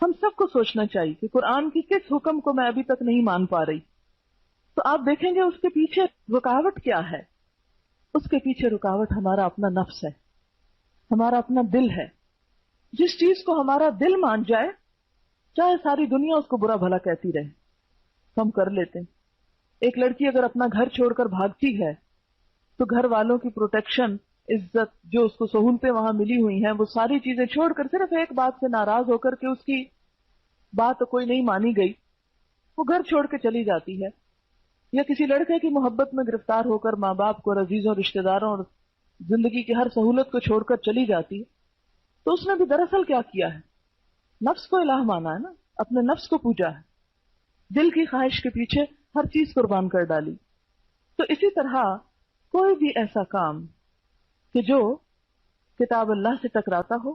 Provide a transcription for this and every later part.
ہم سب کو سوچنا چاہیے کہ قرآن کی کس حکم کو میں ابھی تک نہیں مان پا رہی. تو آپ دیکھیں گے اس کے پیچھے رکاوٹ کیا ہے. اس کے پیچھے رکاوٹ ہمارا اپنا نفس ہے، ہمارا اپنا دل ہے. جس چیز کو ہمارا دل مان جائے، چاہے ساری دنیا اس کو برا بھلا کہتی رہے، ہم کر لیتے ہیں. ایک لڑکی اگر اپنا گھر چھوڑ کر بھاگتی ہے تو گھر والوں کی پروٹیکشن، عزت، جو اس کو سہولتیں وہاں ملی ہوئی ہیں، وہ ساری چیزیں چھوڑ کر صرف ایک بات سے ناراض ہو کر کے اس کی بات تو کوئی نہیں مانی گئی، وہ گھر چھوڑ کے چلی جاتی ہے. یا کسی لڑکے کی محبت میں گرفتار ہو کر ماں باپ کو اور عزیزوں رشتہ داروں اور زندگی کی ہر سہولت کو چھوڑ کر چلی جاتی ہے، تو اس نے بھی دراصل کیا کیا ہے؟ نفس کو الہ مانا ہے نا، اپنے نفس کو پوجا ہے، دل کی خواہش کے پیچھے ہر چیز قربان کر ڈالی. تو اسی طرح کوئی بھی ایسا کام کہ جو کتاب اللہ سے ٹکراتا ہو،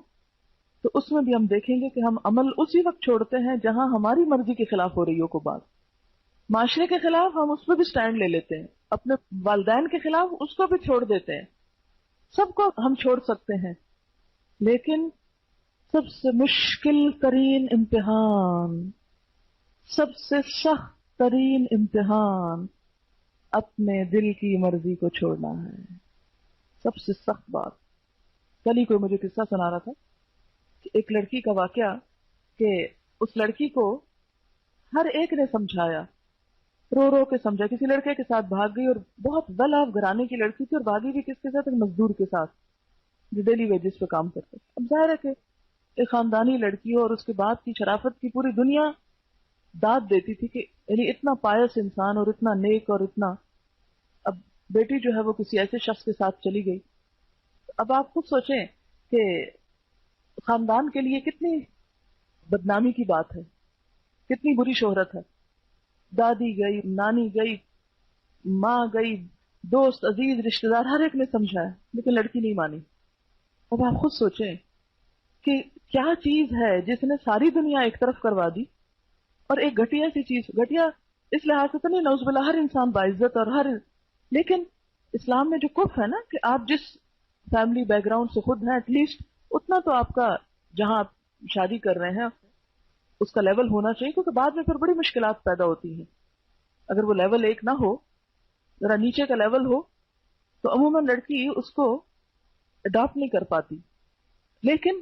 تو اس میں بھی ہم دیکھیں گے کہ ہم عمل اسی وقت چھوڑتے ہیں جہاں ہماری مرضی کے خلاف ہو رہی ہو. کو بات معاشرے کے خلاف ہم اس پہ بھی سٹینڈ لے لیتے ہیں، اپنے والدین کے خلاف اس کو بھی چھوڑ دیتے ہیں. سب کو ہم چھوڑ سکتے ہیں، لیکن سب سے مشکل ترین امتحان، سب سے سخت ترین امتحان اپنے دل کی مرضی کو چھوڑنا ہے. سب سے سخت بات. کل ہی کوئی مجھے قصہ سنا رہا تھا کہ ایک لڑکی کا واقعہ، کہ اس لڑکی کو ہر ایک نے سمجھایا، رو رو کے سمجھا. کسی لڑکے کے ساتھ بھاگ گئی، اور بہت ویل آف گھرانے کی لڑکی تھی، اور بھاگی بھی کس کے ساتھ؟ ایک مزدور کے ساتھ جو ڈیلی ویجز پہ کام کرتے. اب ظاہر ہے کہ ایک خاندانی لڑکی ہو، اور اس کے بعد کی شرافت کی پوری دنیا داد دیتی تھی کہ یعنی اتنا پائس انسان اور اتنا نیک اور اتنا. اب بیٹی جو ہے وہ کسی ایسے شخص کے ساتھ چلی گئی. اب آپ خود سوچیں کہ خاندان کے لیے کتنی بدنامی کی بات ہے، کتنی بری شہرت ہے. دادی گئی، نانی گئی، ماں گئی، دوست، عزیز، رشتہ دار، ہر ایک نے سمجھایا، لیکن لڑکی نہیں مانی. اب آپ خود سوچیں کہ کیا چیز ہے جس نے ساری دنیا ایک طرف کروا دی، اور ایک گھٹیا سی چیز. گھٹیا اس لحاظ سے تو نہیں، نعوذ باللہ، ہر انسان باعزت اور ہر، لیکن اسلام میں جو کف ہے نا کہ آپ جس فیملی بیک گراؤنڈ سے خود ہیں، ایٹ لیسٹ اتنا تو آپ کا جہاں آپ شادی کر رہے ہیں اس کا لیول ہونا چاہیے، کیونکہ بعد میں پھر بڑی مشکلات پیدا ہوتی ہیں. اگر وہ لیول ایک نہ ہو، ذرا نیچے کا لیول ہو، تو عموماً لڑکی اس کو اڈاپٹ نہیں کر پاتی. لیکن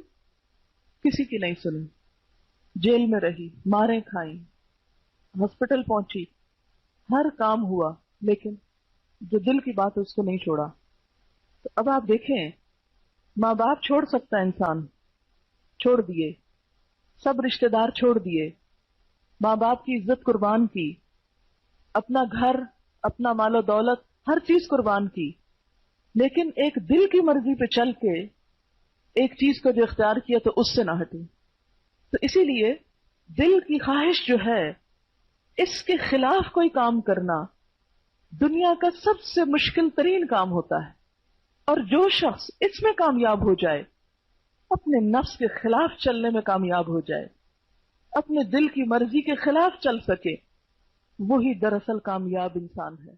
کسی کی نہیں سنی، جیل میں رہی، ماریں کھائیں، ہاسپٹل پہنچی، ہر کام ہوا، لیکن جو دل کی بات ہے اس کو نہیں چھوڑا. تو اب آپ دیکھیں، ماں باپ چھوڑ سکتا ہے انسان، چھوڑ دیے، سب رشتہ دار چھوڑ دیے، ماں باپ کی عزت قربان کی، اپنا گھر، اپنا مال و دولت، ہر چیز قربان کی، لیکن ایک دل کی مرضی پہ چل کے ایک چیز کو جو اختیار کیا تو اس سے نہ ہٹی. تو اسی لیے دل کی خواہش جو ہے، اس کے خلاف کوئی کام کرنا دنیا کا سب سے مشکل ترین کام ہوتا ہے. اور جو شخص اس میں کامیاب ہو جائے، اپنے نفس کے خلاف چلنے میں کامیاب ہو جائے، اپنے دل کی مرضی کے خلاف چل سکے، وہی دراصل کامیاب انسان ہے.